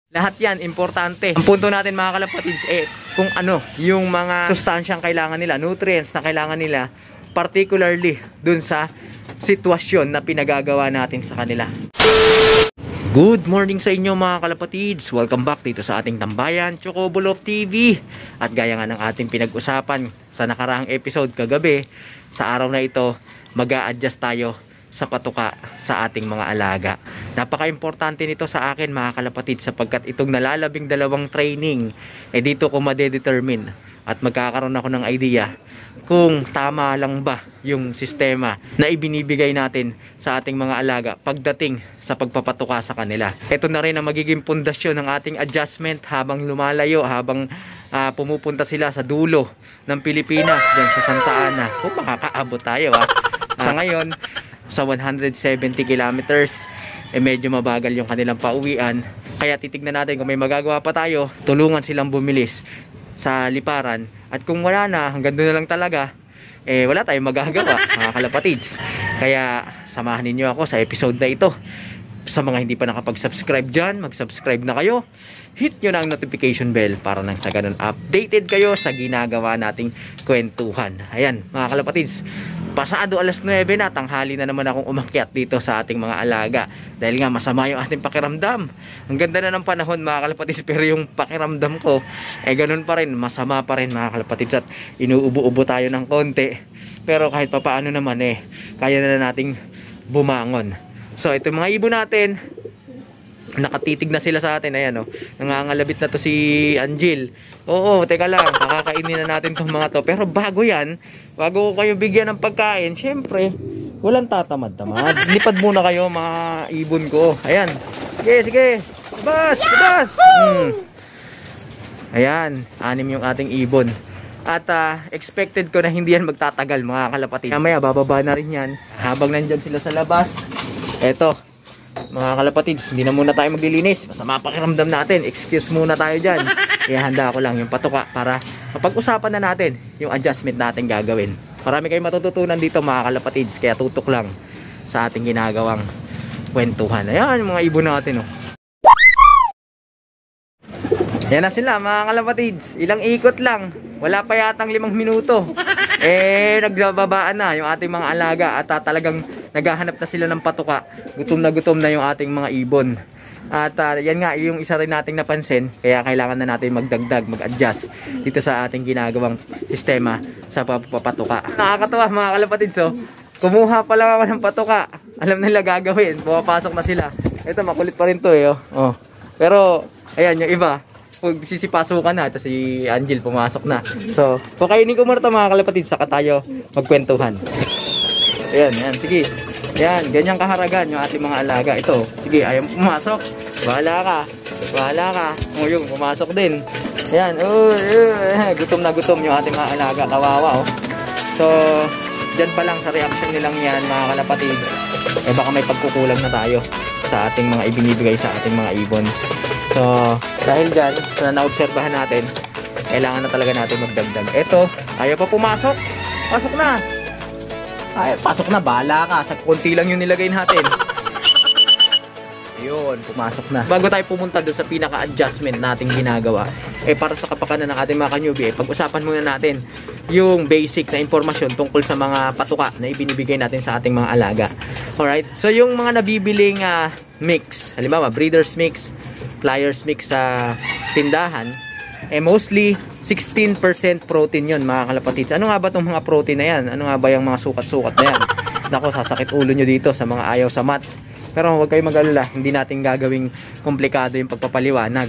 Lahat yan, importante. Ang punto natin mga kalapatids, kung ano, yung mga sustansyang kailangan nila, nutrients na kailangan nila, particularly dun sa sitwasyon na pinagagawa natin sa kanila. Good morning sa inyo mga kalapatids. Welcome back dito sa ating tambayan, Chocobolo TV. At gaya nga ng ating pinag-usapan sa nakaraang episode kagabi, sa araw na ito, mag-a-adjust tayo sa patuka sa ating mga alaga. Napaka-importante nito sa akin mga kalapatid, sapagkat itong nalalabing dalawang training, dito ko madedetermine at magkakaroon ako ng idea kung tama lang ba yung sistema na ibinibigay natin sa ating mga alaga pagdating sa pagpapatuka sa kanila. Ito na rin ang magiging pundasyon ng ating adjustment habang lumalayo, habang pumupunta sila sa dulo ng Pilipinas, dyan sa Santa Ana. Kung makakaabot tayo sa ngayon, sa 170 kilometers, medyo mabagal yung kanilang pauwian. Kaya titignan natin kung may magagawa pa tayo, tulungan silang bumilis sa liparan. At kung wala na, hanggang doon na lang talaga, wala tayong magagawa mga kalapatids. Kaya samahan ninyo ako sa episode na ito. Sa mga hindi pa nakapag-subscribe dyan, mag-subscribe na kayo. Hit nyo na ang notification bell para nang sa ganun updated kayo sa ginagawa nating kwentuhan. Ayan mga kalapatids, pasado alas 9 na, tanghali na naman akong umakyat dito sa ating mga alaga. Dahil nga masama yung ating pakiramdam. Ang ganda na ng panahon mga kalapatids, pero yung pakiramdam ko, ganun pa rin, masama pa rin mga kalapatids. At inuubo-ubo tayo ng konti. Pero kahit papaano naman kaya na nating bumangon. So ito mga ibon natin, nakatitig na sila sa atin. Ayan nangangalabit na to si Angel. Oo, teka lang, pakakainin na natin tong mga to. Pero bago yan, bago ko kayo bigyan ng pagkain, syempre walang tatamad-tamad. Lipad muna kayo mga ibon ko. Ayan, sige, labas. Ayan, 6 yung ating ibon. At expected ko na hindi yan magtatagal mga kalapatid. Mamaya bababa na rin yan habang nandyan sila sa labas. Eto mga kalapatids, hindi na muna tayo maglilinis, masama pakiramdam natin, excuse muna tayo dyan. Handa ko lang yung patuka para mapag-usapan na natin yung adjustment natin gagawin. Marami kayong matututunan dito mga kalapatids, kaya tutok lang sa ating ginagawang kwentuhan. Ayan mga ibon natin Yan na sila mga kalapatids, ilang ikot lang, wala pa yatang 5 minuto nagbababaan na yung ating mga alaga at talagang naghahanap na sila ng patuka. Gutom na yung ating mga ibon. At yan nga yung isa rin nating napansin, kaya kailangan na natin magdagdag, mag-adjust dito sa ating ginagawang sistema sa papatuka. Nakakatawa mga kalapatids, kumuha pa lang ako ng patuka, alam nila gagawin, pumapasok na sila. Ito makulit pa rin to pero ayan yung iba, pag sisipasukan na, ito si Angel pumasok na. So, pakainin ko muna ito mga kalapatid, saka tayo magkwentuhan. Ayan, sige. Ayan, ganyang kaharagan yung ating mga alaga. Ito, sige, ayaw pumasok. Bahala ka. Yung pumasok din. Ayan, gutom na gutom yung ating mga alaga. Kawawa, So, dyan pa lang sa reaction nilang yan mga kalapatid, baka may pagkukulang na tayo sa ating mga ibinibigay sa ating mga ibon. So, dahil dyan, sa naobserbahan natin, kailangan na talaga natin magdagdag. Ito, ayaw pa pumasok. Pasok na. Pasok na, bahala ka. Sa konti lang yung nilagay natin. Ayun, pumasok na. Bago tayo pumunta doon sa pinaka-adjustment nating ginagawa, para sa kapakanan ng ating mga ka-newbie, pag-usapan muna natin yung basic na informasyon tungkol sa mga patuka na ibinibigay natin sa ating mga alaga. Alright? So, yung mga nabibiling mix, halimbawa, breeder's mix, flyers mix sa tindahan, mostly 16% protein yun mga kalapatids. Ano nga ba itong mga protein na yan? Ano nga ba yung mga sukat-sukat na yan? Nako, sasakit ulo nyo dito sa mga ayaw sa math. Pero huwag kayong mag-alala, hindi natin gagawing komplikado yung pagpapaliwanag.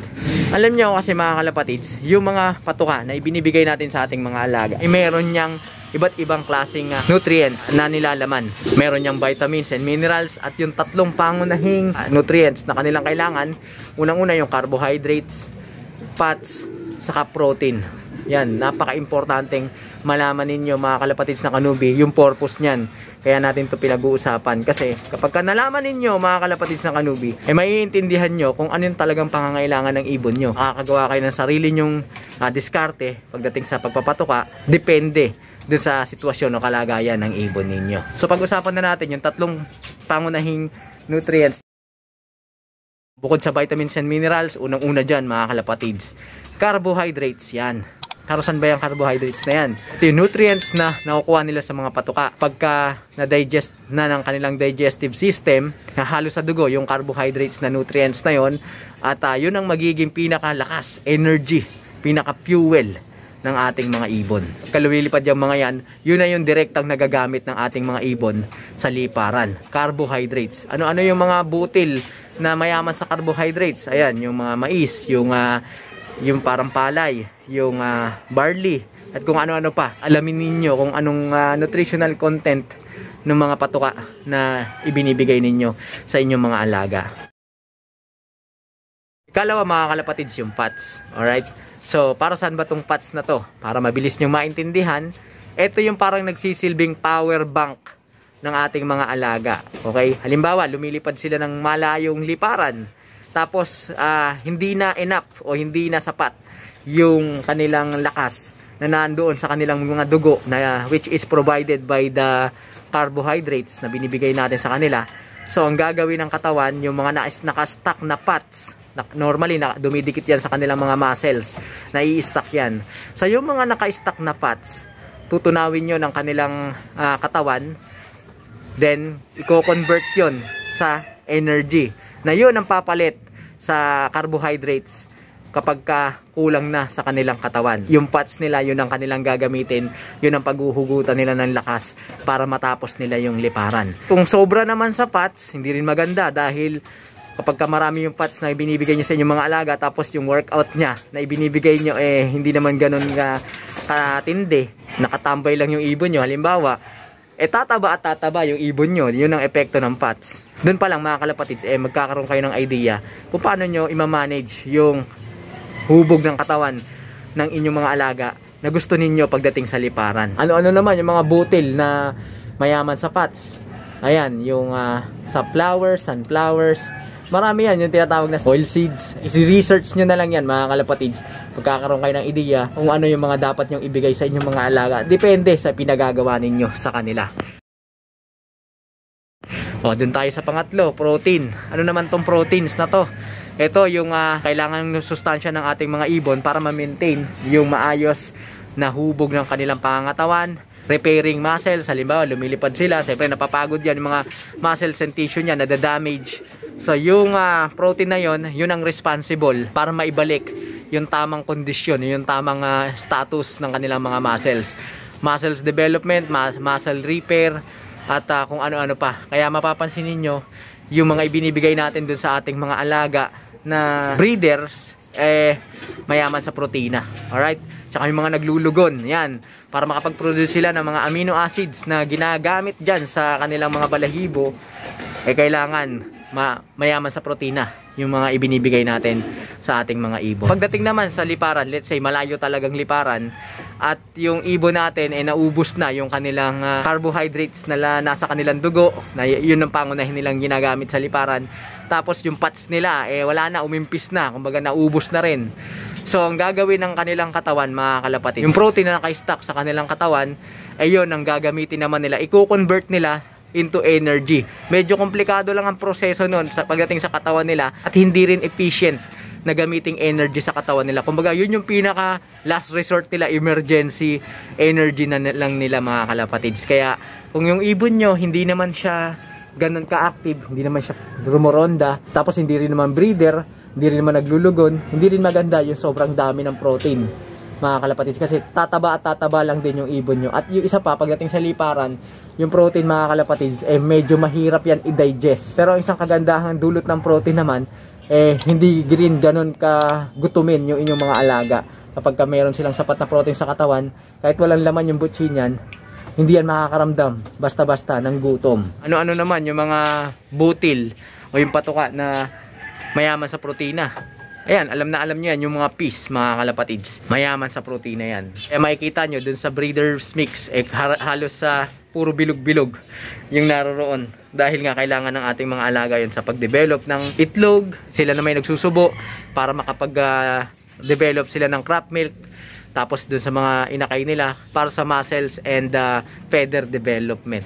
Alam nyo kasi mga kalapatids, yung mga patuka na ibinibigay natin sa ating mga alaga, meron niyang iba't ibang klaseng nutrients na nilalaman. Meron niyang vitamins and minerals at yung 3 pangunahing nutrients na kanilang kailangan. Unang-una yung carbohydrates, fats, saka protein. Yan, napaka-importanteng malaman ninyo mga kalapatids na kanubi yung purpose niyan. Kaya natin to pinag-uusapan kasi kapag nalaman ninyo mga kalapatids na kanubi, maiintindihan nyo kung ano yung talagang pangangailangan ng ibon nyo. Makakagawa kayo ng sarili nyong diskarte pagdating sa pagpapatuka, depende doon sa sitwasyon o kalagayan ng ibon ninyo. So pag-usapan na natin yung 3 pangunahing nutrients Bukod sa vitamins and minerals, unang-una dyan mga kalapatids, carbohydrates yan. Saan ba yung carbohydrates na yan? Ito yung nutrients na nakukuha nila sa mga patuka. Pagka na-digest na ng kanilang digestive system, nahalo sa dugo yung carbohydrates na nutrients na yon, at yun ang magiging pinakalakas, energy, pinaka-fuel ng ating mga ibon. Kalumilipad yung mga yan, yun na yung direktang nagagamit ng ating mga ibon sa liparan. Carbohydrates. Ano-ano yung mga butil na mayaman sa carbohydrates? Ayan, yung mga mais, yung parang palay, yung barley, at kung ano-ano pa. Alamin ninyo kung anong nutritional content ng mga patuka na ibinibigay ninyo sa inyong mga alaga. Ikalawa mga kalapatids, yung fats. Alright? So, para saan ba tong fats na to? Para mabilis nyo maintindihan, ito yung parang nagsisilbing power bank ng ating mga alaga. Okay? Halimbawa, lumilipad sila ng malayong liparan. Tapos, hindi na enough o hindi na sapat yung kanilang lakas na nandoon sa kanilang mga dugo, na which is provided by the carbohydrates na binibigay natin sa kanila. So, ang gagawin ng katawan, yung mga nakastack na fats, normally, dumidikit yan sa kanilang mga muscles, nai-stack yan. So, yung mga naka-stack na fats, tutunawin nyo ng kanilang katawan, then, i-convert yun sa energy, na yun ang papalit sa carbohydrates kapag kulang na sa kanilang katawan. Yung fats nila, yun ang kanilang gagamitin, yun ang paghuhugutan nila ng lakas para matapos nila yung liparan. Kung sobra naman sa fats, hindi rin maganda, dahil kapag marami yung fats na ibinibigay nyo sa inyong mga alaga, tapos yung workout nya na ibinibigay nyo hindi naman ganun katindi, nakatambay lang yung ibon nyo, halimbawa, tataba at tataba yung ibon nyo. Yun ang epekto ng fats. Doon pa lang mga kalapatids, magkakaroon kayo ng idea kung paano nyo i-manage yung hubog ng katawan ng inyong mga alaga na gusto ninyo pagdating sa liparan. Ano-ano naman yung mga butil na mayaman sa fats? Ayan, yung sunflowers, marami yan, yung tinatawag na oil seeds. I-research nyo na lang yan mga kalapatids. Pagkakaroon kayo ng ideya kung ano yung mga dapat nyong ibigay sa inyong mga alaga. Depende sa pinagagawa ninyo sa kanila. O, dun tayo sa pangatlo, protein. Ano naman tong proteins na to? Ito yung kailangan ng sustansya ng ating mga ibon para ma-maintain yung maayos na hubog ng kanilang pangangatawan. Repairing muscles, halimbawa lumilipad sila, siyempre napapagod yan, yung mga muscles and tissue niya nadadamage. So yung protein na yun ang responsible para maibalik yung tamang kondisyon, yung tamang status ng kanilang mga muscles. Muscles development, muscle repair, at kung ano-ano pa. Kaya mapapansin ninyo yung mga ibinibigay natin dun sa ating mga alaga na breeders, mayaman sa protina. Alright? Tsaka yung mga naglulugon, yan, para makapag-produce sila ng mga amino acids na ginagamit dyan sa kanilang mga balahibo, kailangan mayaman sa protina yung mga ibinibigay natin sa ating mga ibon. Pagdating naman sa liparan, let's say malayo talagang liparan, at yung ibon natin naubos na yung kanilang carbohydrates na nasa kanilang dugo, na yun ang pangunahin nilang ginagamit sa liparan, tapos yung fats nila wala na, umimpis na, kumbaga naubos na rin. So ang gagawin ng kanilang katawan mga kalapatid, yung protein na naka-stack sa kanilang katawan, yun ang gagamitin naman nila, i-convert nila into energy. Medyo komplikado lang ang proseso nun sa pagdating sa katawan nila, at hindi rin efficient na gamiting energy sa katawan nila. Kumbaga yun yung pinaka last resort nila, emergency energy na lang nila mga kalapatids. Kaya kung yung ibon nyo hindi naman siya ganun ka-active, hindi naman siya rumoronda, tapos hindi rin naman breeder, hindi rin naman naglulugon, hindi rin maganda yung sobrang dami ng protein mga kalapatids, kasi tataba at tataba lang din yung ibon nyo. At yung isa pa, pagdating sa liparan, yung protein mga kalapatids, medyo mahirap yan i-digest. Pero isang kagandahan dulot ng protein naman, hindi rin ganun ka gutumin yung inyong mga alaga. Kapag meron silang sapat na protein sa katawan, kahit walang laman yung butsi niyan, hindi yan makakaramdam basta-basta ng gutom. Ano-ano naman yung mga butil o yung patuka na mayaman sa protina? Ayan, alam nyo yan, yung mga peas, mga kalapatids, mayaman sa protina yan. Makikita nyo dun sa breeder's mix, halos sa puro bilog-bilog yung naroroon. Dahil nga kailangan ng ating mga alaga yun sa pag-develop ng itlog. Sila na may nagsusubo para makapag-develop sila ng crop milk. Tapos dun sa mga inakay nila para sa muscles and feather development.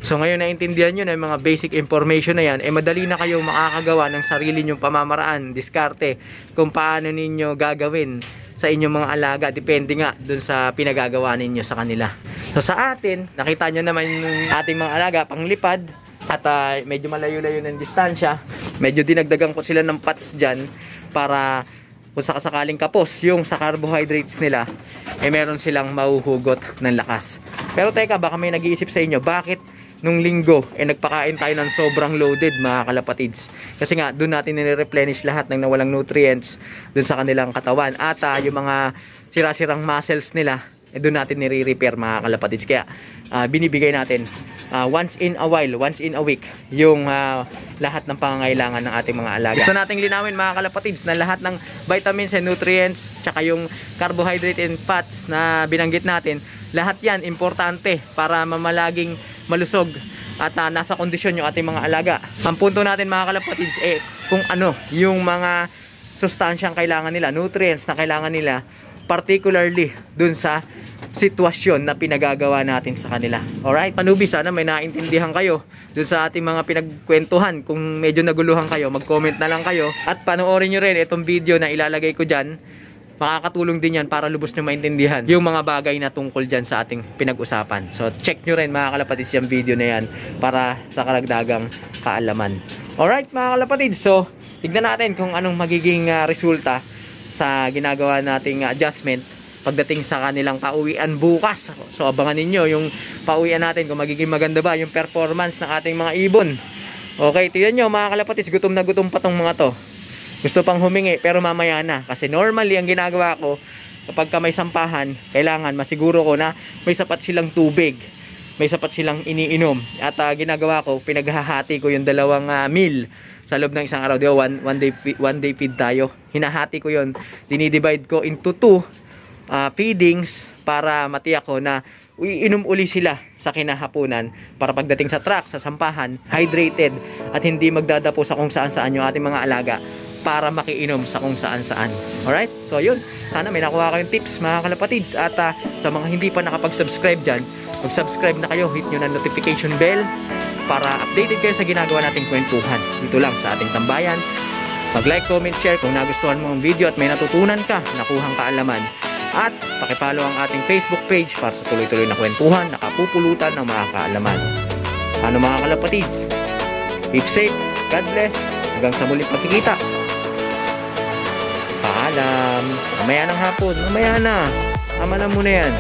So ngayon naintindihan nyo na yung mga basic information na yan, madali na kayong makakagawa ng sarili nyong pamamaraan, diskarte, kung paano ninyo gagawin sa inyong mga alaga. Depende nga dun sa pinagagawa ninyo sa kanila. So sa atin, nakita nyo naman yung ating mga alaga, panglipad, at medyo malayo-layo ng distansya. Medyo dinagdagan ko sila ng pots dyan para kung sakasakaling kapos yung sa carbohydrates nila, meron silang mahuhugot ng lakas. Pero teka, baka may nag-iisip sa inyo, bakit nung linggo nagpakain tayo ng sobrang loaded, mga kalapatids? Kasi nga doon natin nire-replenish lahat ng nawalang nutrients doon sa kanilang katawan, at yung mga sira-sirang muscles nila doon natin nire-repair, mga kalapatids. Kaya binibigay natin once in a while, once in a week, yung lahat ng pangangailangan ng ating mga alaga. Gusto nating linawin, mga kalapatids, na lahat ng vitamins and nutrients, tsaka yung carbohydrate and fats na binanggit natin, lahat yan importante para mamalaging malusog at nasa kondisyon yung ating mga alaga. Ang punto natin, mga kalapatids, kung ano yung mga sustansyang kailangan nila, nutrients na kailangan nila, particularly dun sa sitwasyon na pinagagawa natin sa kanila. Alright, panubi, sana may naintindihan kayo dun sa ating mga pinagkwentuhan. Kung medyo naguluhan kayo, mag-comment na lang kayo, at panoorin nyo rin itong video na ilalagay ko dyan. Makakatulong din yan para lubos nyo maintindihan yung mga bagay na tungkol dyan sa ating pinag-usapan. So check nyo rin, mga kalapatids, yung video na yan para sa karagdagang kaalaman. Alright, mga kalapatids, so tignan natin kung anong magiging resulta sa ginagawa nating adjustment pagdating sa kanilang pauwian bukas. So abangan ninyo yung pauwian natin, kung magiging maganda ba yung performance ng ating mga ibon. Okay, tignan nyo, mga kalapatids, gutom na gutom pa tong mga to. Gusto pang humingi pero mamaya na, kasi normally ang ginagawa ko kapag may sampahan, kailangan masiguro ko na may sapat silang tubig, may sapat silang iniinom, at ginagawa ko, pinaghahati ko yung dalawang meal sa loob ng isang araw. Di ba, one day feed tayo. Hinahati ko yon, dinidivide ko into 2 feedings para matiyak ko na iinom uli sila sa kinahapunan, para pagdating sa truck, sa sampahan, hydrated at hindi magdadapo sa kung saan saan yung ating mga alaga, para makiinom sa kung saan saan. Alright? So yun, sana may nakuha kayong tips, mga kalapatids. At sa mga hindi pa nakapag-subscribe dyan, mag-subscribe na kayo, hit nyo na notification bell para updated kayo sa ginagawa nating kwentuhan dito lang sa ating tambayan. Mag-like, comment, share kung nagustuhan mo ang video at may natutunan ka, nakuhang kaalaman. At pakipollow ang ating Facebook page para sa tuloy-tuloy na kwentuhan, nakapupulutan ng mga kaalaman. Ano, mga kalapatids? Keep safe, God bless, hanggang sa muling pagkikita. Paalam. Mamaya ng hapon, mamaya na. Tama na muna yan.